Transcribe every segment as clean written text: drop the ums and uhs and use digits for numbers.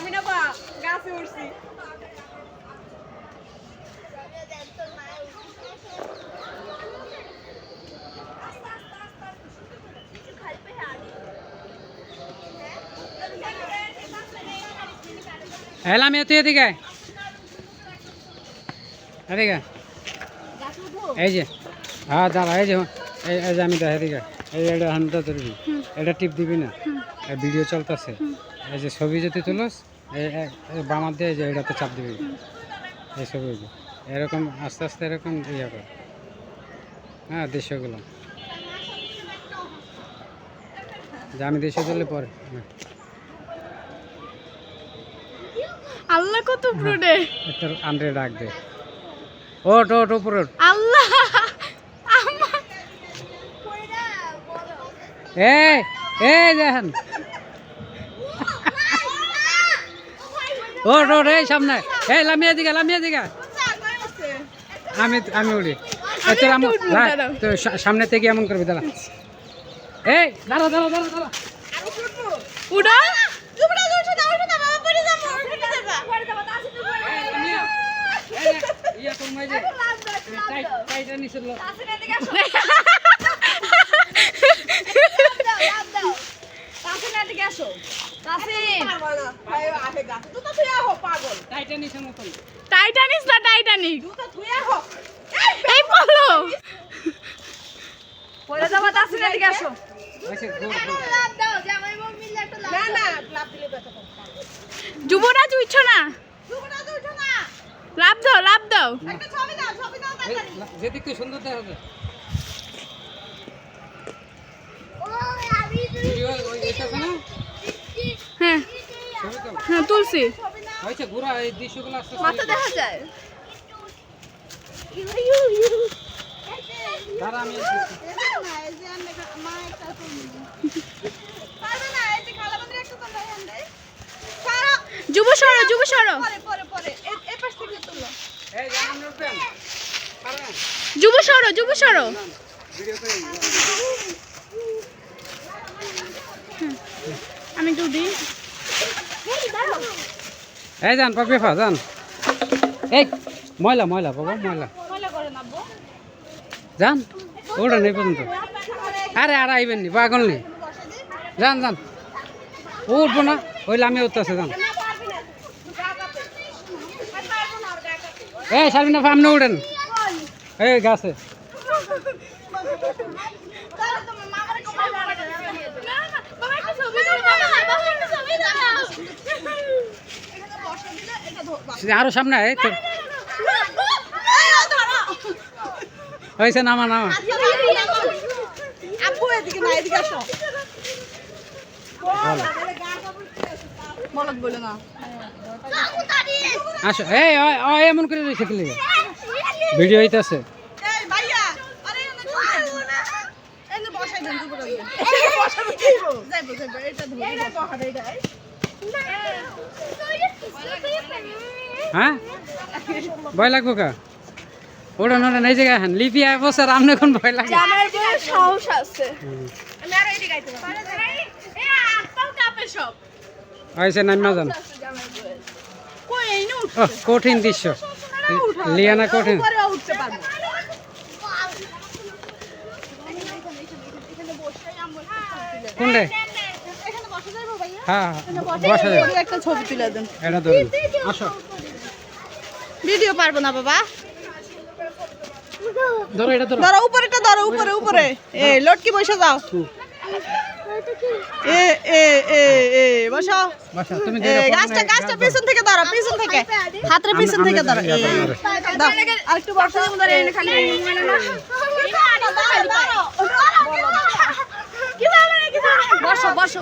আমি না বা গাছে উঠছি এলাম তুই এদিকে এদিকে এই যে হ্যাঁ দাঁড়া এই যে এই যে আমি দেখ এদিকে এই এটা হানটা ধরবি এটা টিপ দিবি না ভিডিও চলতেছে এই যে ছবি যদি তুলস এই বামার দিয়ে যে এটাতে চাপ দিবি এই ছবি এরকম আস্তে আস্তে এরকম ইয়ে কর হ্যাঁ দৃশ্যগুলো যে আমি দৃশ্য তুললে পরে আল্লাহ কত প্রুডে একটা আন্ডে ডাক দে ওট ওট উপর ওট আল্লাহ এই এই দেখেন ওট ওট এই সামনে এই লামিয়ে দিকে আমি উড়ি তোর তোর সামনে থেকে এমন করবি দাঁড়া এই দাঁড়া দাঁড়া দাঁড়া দাঁড়া উড়া টাইটানিস না টাইটানিক এই বলো পরে যাবা তাসিনা দিকে আসো না না লাভ দিলে ব্যথা পাবে যুবরাজ উঠছো না লাভ দাও একটা ছবি দাও যেদিকে সুন্দর দেখা যায় হ্যাঁ হ্যাঁ তুলসী হয়েছে ঘোরা এই দৃশ্যগুলো আসতে মাথা দেখা যায় দাঁড়া আমি যুব সরো যুব সরো আমি একটু দিই এই যান পাপিফা যান এই ময়লা বাবা ময়লা যান ওটা নেই পর্যন্ত আরে আর আইবেন নি পাগল নি যান উঠবো না ওইলে আমি উঠতেছে যান এই সামনে সামনে উঠেন এই গাছে আরো সামনে হয়েছে নামা আসো এই এমন করে রয়েছে কি ভিডিও হইতেছে হ্যাঁ ভয় লাগবো কা ওটা নোটা নেই জায়গায় হ্যাঁ লিপি বছর আমনে কোন ভয় লাগে সাহস আছে হয়েছে নামা যান কঠিন দৃশ্য লিয়ানা কঠিন কোনটা হ্যাঁ বসা যাবে একটা ছবি তুলে দেন এটা ধরুন আসো ভিডিও পারবো না বাবা ধরো এটা ধরো উপরেটা ধরো উপরে এই লটকি বসে যাও বসো তুমি গাছটা পিছন থেকে ধরো হাতের পিছন থেকে ধরো আরেকটু বসো খালি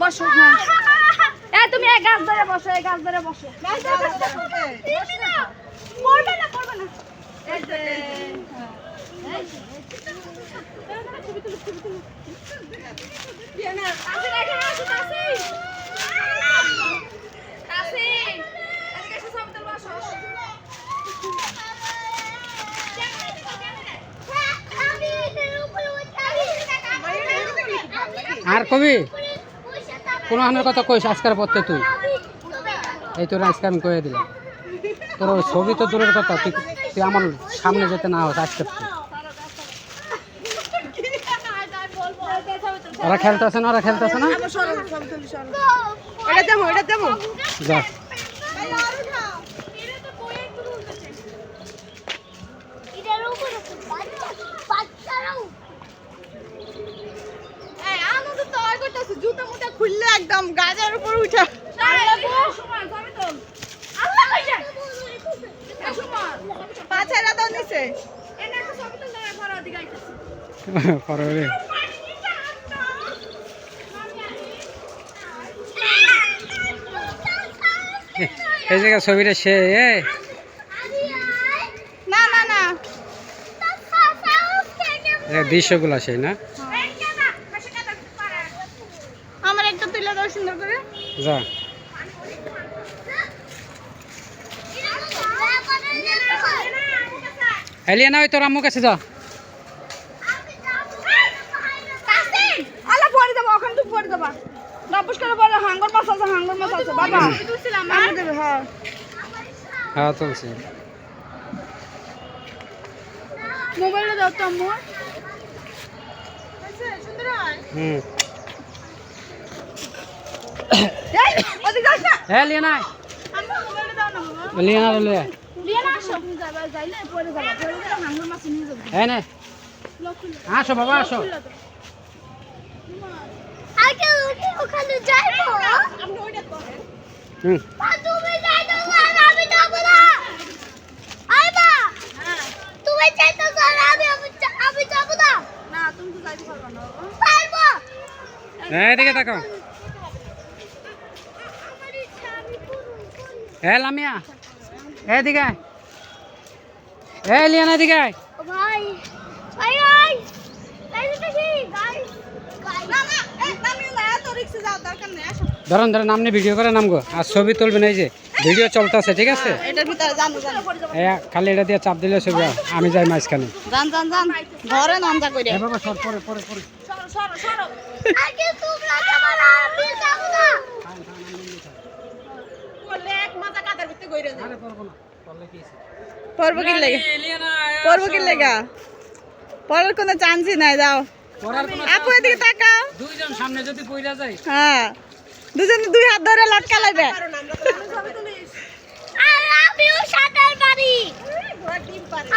বসো হ্যাঁ তুমি এই গাছ ধরে বসো পড়বে না এই যে আর কবি কোন আনের কথা কইস আজকের পথে তুই এই তোর আজকে আমি কয়ে দিলাম তোর ওই ছবি তো দূরের কথা তুই আমার সামনে যেতে না হোক আজকে ওরা খেলতেছে না যা জুতা মুটা খুললে একদম গাজার উপর উঠা পাছারা দাও নিচে পরে এই জায়গা ছবিটা সে না না না দৃশ্যগুলো সেই না আমার একটা তুলে দাও সুন্দর করে যা এলিয়ানা ওই তোর আম্মুর কাছে যা আলা পরে দেবো ওখান থেকে পরে দেবা নপুস করে বলে হাঙ্গর মাছ আছে বাবা আমি দেবে হ্যাঁ হ্যাঁ চলছে মোবাইলটা দাও তো আম্মু সুন্দর হয় হুম এই ওদিকে যাস না এলিয়ানা আম্মু মোবাইলটা দাও না বাবা এলিয়ানা লে লিয়া না আসো যাইলে পরে হাঙ্গর মাছ নিয়ে যাবো এই নে আসো বাবা আসো আগে ওখানে যাইবো আপনি ওইটা করেন হুম তুমি যাইতো না আমি যাব না আইবা তুমি যাইতো না আমি যাব না না তুমি তো যাইতে পারবে না পারবো এদিকে তাকাও লামিয়া এদিকে এলিয়ানা এদিকে ভাই ভাই ভাই তাইলে দেখি গাইস না না নামি না তো রিক্সা যাও দরকার নেই আসো ধরেন নামনে ভিডিও করে নামগো আর ছবি তুলবেন এই যে ভিডিও চলতেছে ঠিক আছে এটার ভিতরে জানো খালি এটা দিয়ে চাপ দিলে ছবি আমি যাই মাঝখানে জান ধরে নামজা কইরা বাবা সর পরে সরো আগে তোমরা যাবা আমি যাব না বলে এক মজা কাটার ভিতরে কইরা যাও আরে পড়বো না পড়লে কি আছে পড়বো কি লাগা পড়ার কোনো চান্সই নাই যাও পড়ার কোনো আপু এদিকে তাকাও দুইজন সামনে যদি কইরা যায় হ্যাঁ দুজনে দুই হাত ধরে লটকা লাগবে আর আমিও সাঁতার পারি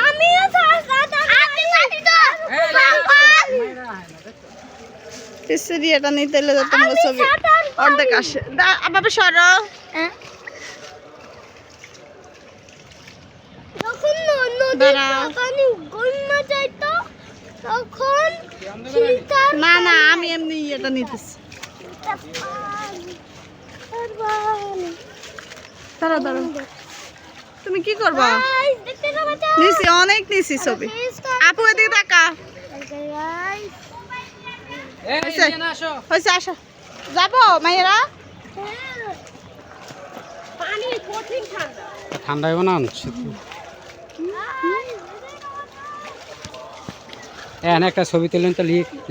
আমিও সাঁতার আপনি পারি তো পিছরি এটা নিতে এলে তোমার ছবি অর্ধেক আসে বাবা সরো যখন নদীর গন্যা যাইতো তখন না না আমি এমনি এটা নিতেছি দাঁড়াও তুমি কি করবা নিছি অনেক নিছি ছবি আপু এদিকে তাকা হয়েছে আসো যাবো মাইয়েরা পানি কঠিন ঠান্ডা হইব না একটা ছবি তুললেন তো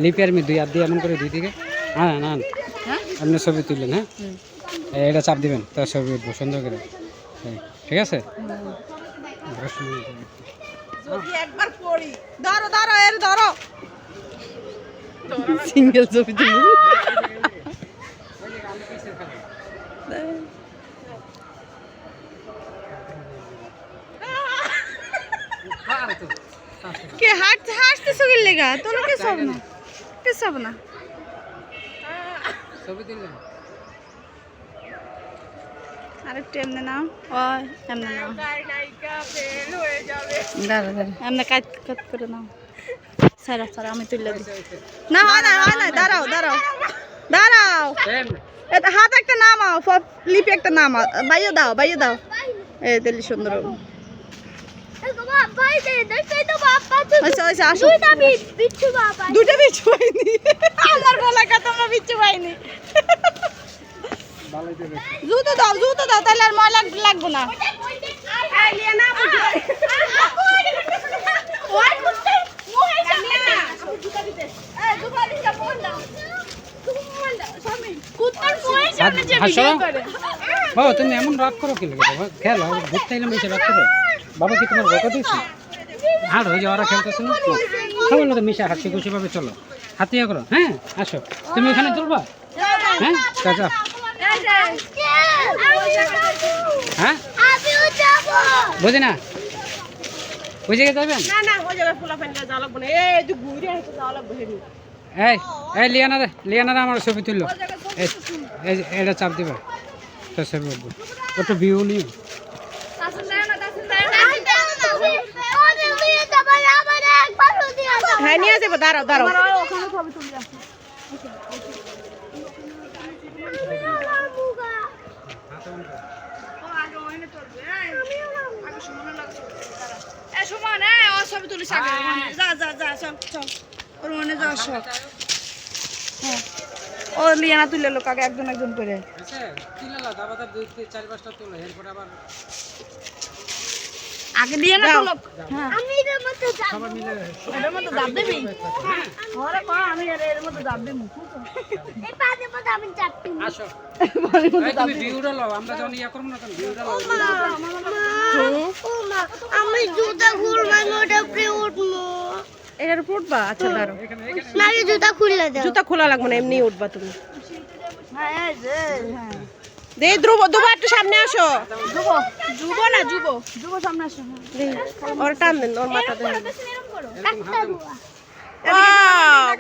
লিপিয়ার মি দুই হাত দিয়ে এমন করে দুই দিকে হ্যাঁ না এমনি ছবি তুললেন হ্যাঁ এটা চাপ দিবেন তো ছবি উঠবো সুন্দর করে ঠিক আছে একবার পড়ি ধরো এর ধরো সিঙ্গেল ছবি তুমি কে হাসতেছো কি লেগা তোর কি সব না ছবি তুললেন আরেকটু এমনি নাও এমনি নাও দাঁড়া এমনি কাট করে নাও সারা আমি তুলে দিই না হয় না দাঁড়াও এটা হাত একটা নামাও লিপি একটা নামাও বাইয়ে দাও দিল্লি সুন্দর আসো দুটা বিচ্ছু পাইনি আমার বলা কথা আমরা বিচ্ছু পাইনি জুতো দাও তাহলে আর ময়লা লাগবো না বাবা তুমি এমন রাগ করো কি লাগে বাবা? খেলো ঘুরতে এলাম এসে রাগ করে। বাবা কি তোমার বকা দিয়েছে? হাঁটো, ওই যে ওরা খেলতেছে না, সবার লোক মিশা হাসি খুশি ভাবে চলো, হাতিয়া করো। হ্যাঁ আসো, তুমি এখানে চলবা। হ্যাঁ চাচা, হ্যাঁ আমিও যাব বুঝি না ওই জায়গায় যাবেন। না না ওই জায়গায় ফুলা পানি যাওয়া লাগবে না, এই তুই ঘুরে হেঁটে যাওয়া লাগবে হেঁটে। এই এই লিয়ানারা আমার ছবি তুললো। এই এটা চাপ দিবা তো ছবি উঠবো, একটু ভিউ নিও। হ্যাঁ নিয়ে যাবো, দাঁড়াও দাঁড়াও। ও লিয়ানা তুলে লোক আগে একজন একজন করে। আগে লিয়ানা তো লোক। হ্যাঁ আমি এর মধ্যে যাব এর মধ্যে দাব দেবি। ওরে কো আমি এর মধ্যে দাব দেবো। এই পাশে মধ্যে আমি চাপটি আসো এই তুমি ভিউটা লও, আমরা যখন ইয়া করব না তখন ভিউটা লও। ও মা আমি জুতা খুলবো ওটা উপরে উঠবো এটার উপর উঠবা? আচ্ছা দাঁড়াও, না আগে জুতা খুলে দাও জুতা খোলা লাগবে না, এমনি উঠবা তুমি। হ্যাঁ এই যে হ্যাঁ দে ধ্রুব, ধ্রুব একটু সামনে আসো। যুব না যুব সামনে আসো। ওর টান দেন, ওর মাথা দেন। একটা বুয়া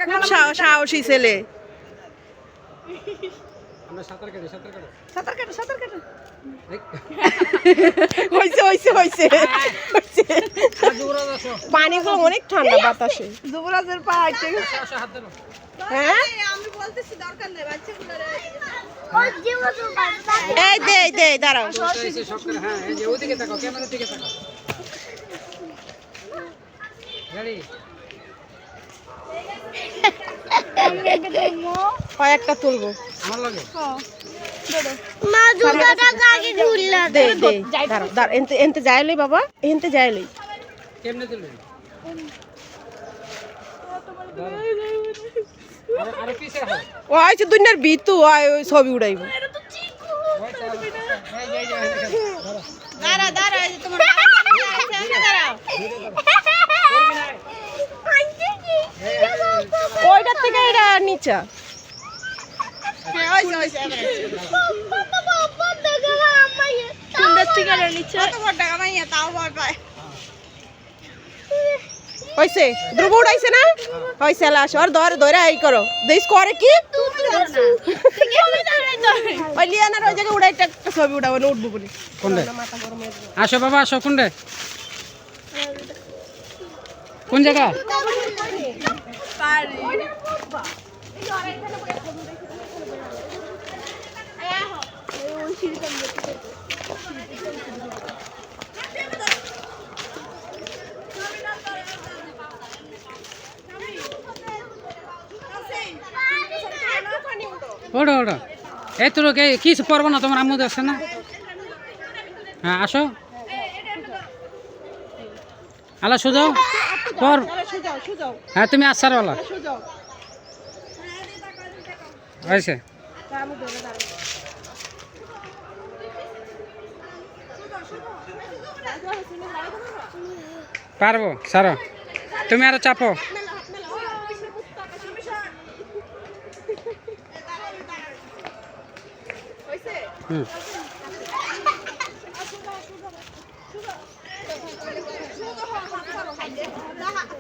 খুব সাহসী ছেলে। আমরা সাঁতার কাটি সাঁতার কাটো হইছে হইছে হইছে পানিগুলো অনেক ঠান্ডা বাতাসে। যুবরাজের পা আইতে আসো হাত ধরো। হ্যাঁ আমি বলতেছি দরকার নেই বাচ্চাগুলোরে। ও জীবন তো এই দে দে দাঁড়াও। এসে সব করে, হ্যাঁ এই যে ওদিকে তাকাও, ক্যামেরার দিকে তাকাও। রেডি? কয়েকটা তুলবো। আমার লাগে মা জুতাটা আগে খুলে দে দে দাঁড়াও দাঁড়াও, এনতে যাই লই বাবা, এনতে যাই লই। কেমনে তুলবেন? আরে পিছে হয়। ও আইছে দুনিয়ার ভিতু, ওই ছবি উড়াইবো। দাঁড়া দাঁড়া, এই যে তোমার দাঁড়াও। ওইটার থেকে এটা নিচা। হ্যাঁ ওইছে ওইছে সুন্দর থেকে নিচে কত বড় টাকা মাইয়া তাও ভয় পায়। হইছে ধ্রুব উড়াইছে না? হইছে লাশ আর ধরে ধরে এই করো, দেইস করে কি ওই লিয়ানার ওই জায়গায় উড়াইতে একটা ছবি উঠাবো না, উঠবো বলে। কোনটা? আসো বাবা আসো, কোনটা কোন জায়গা? ওটা ওটা এই তো লোক কিছু পড়বো না, তোমার আম্মু আছে না? হ্যাঁ আসো, আলা সুজাও পর। হ্যাঁ তুমি আসারওয়ালা হয়েছে। পারবো সারো, তুমি আরো চাপো। হুম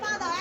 পা দাও